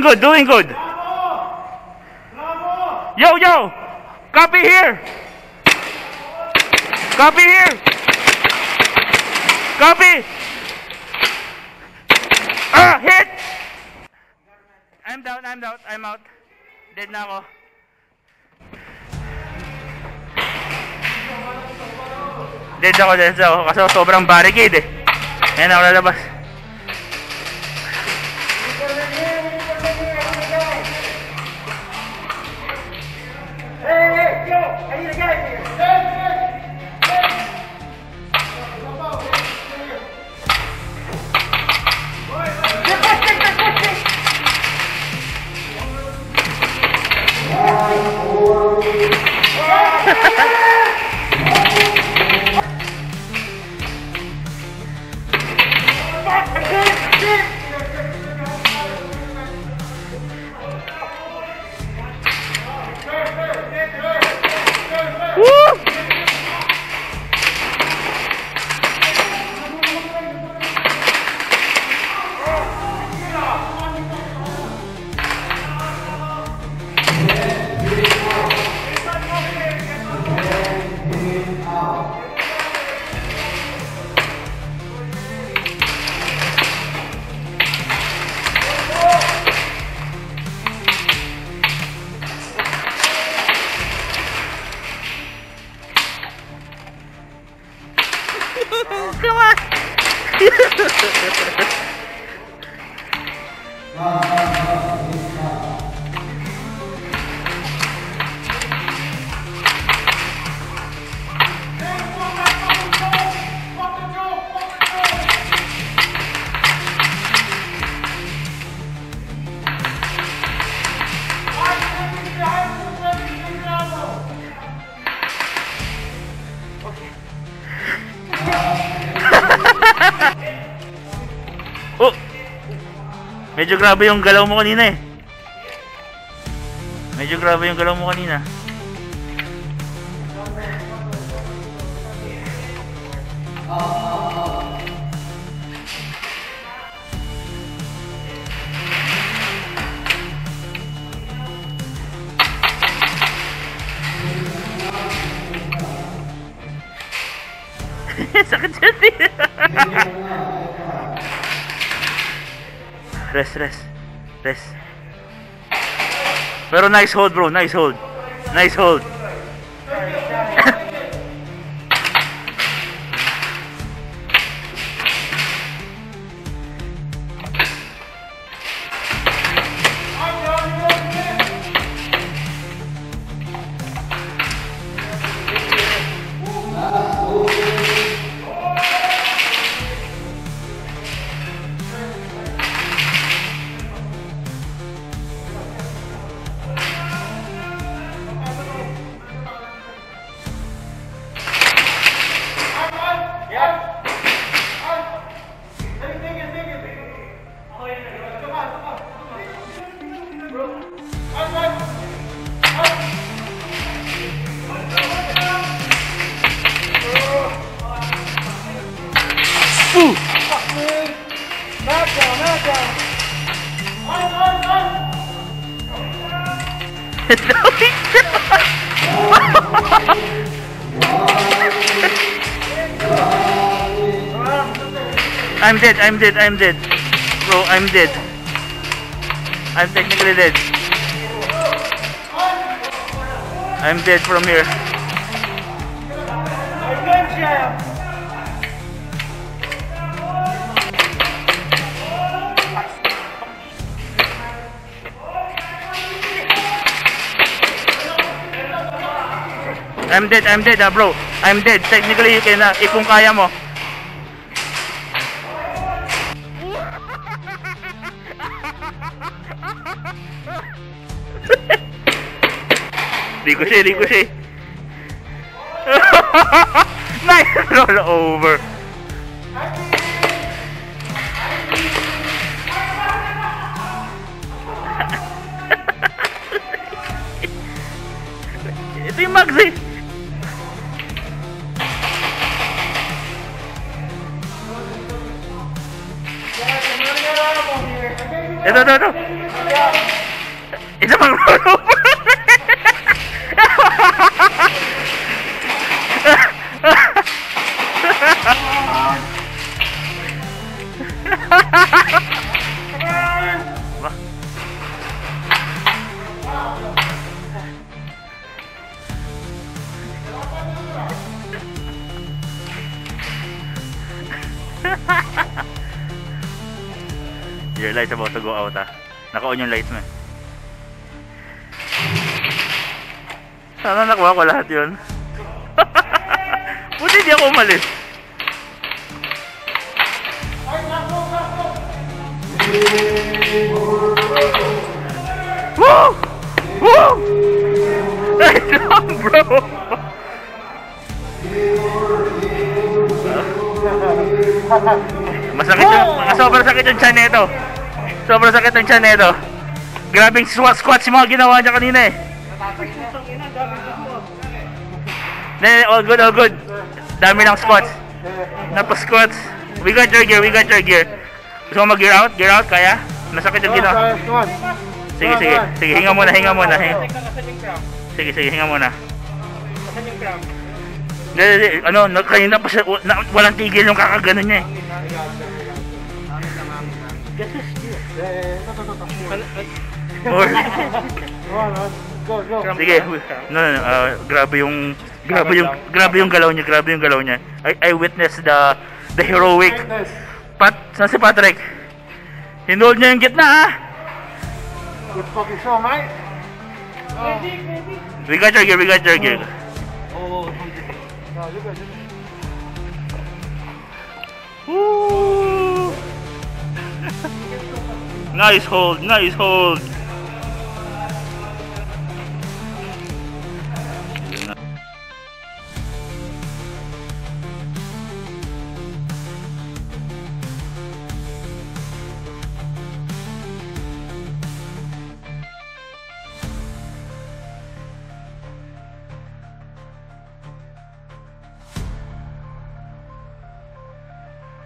good, doing good. Yo, yo! Copy here! Copy here! Copy! Hit! I'm down, I'm out. Dead na ako. Dead ako. Kasi sobrang barricade eh. Ayan ako lalabas. Hey, yo! I need a guy here! Come on! Oh! Medyo grabe yung galaw mo kanina eh. Medyo grabe yung galaw mo kanina. Sakit siya din. Rest. Pero nice hold bro, nice hold. I'm dead. Bro, I'm dead. I'm technically dead. I'm dead from here. I'm dead bro. I'm dead. Technically, you can, kung kaya mo. Ricochet. Nice roll over. Ito yung Max eh. Ito. Isa pang rope. Your light's about to go out ah. Naka-on yung lights mo eh. Sana nakuha ko lahat yun. Buti di ako umalis. Woo! Woo! Nice job, bro! Masakit yung, sobrang sakit yung tiyan nito. Sobrang sakit yung tiyan nito. Grabing squats yung mga ginawa niya kanina eh. All good, all good. Dami ng squats. Napos-squats. We got your gear, we got your gear. Gusto mo mag-gear out? Gear out, kaya? Masakit yung ginawa. Sige, sige. Sige, hinga muna, hinga muna. Sige, sige, hinga muna. Ano, kanina pa siya, walang tigil yung kakaganon niya eh. Sige, no, grabe yung galaw niya, I witnessed the heroic. Saan si Patrick? Hinold niya yung gitna ha. Good fucking show, mate. We got your gear, we got your gear. Oh, no, you're good. Woo! Nice hold, nice hold.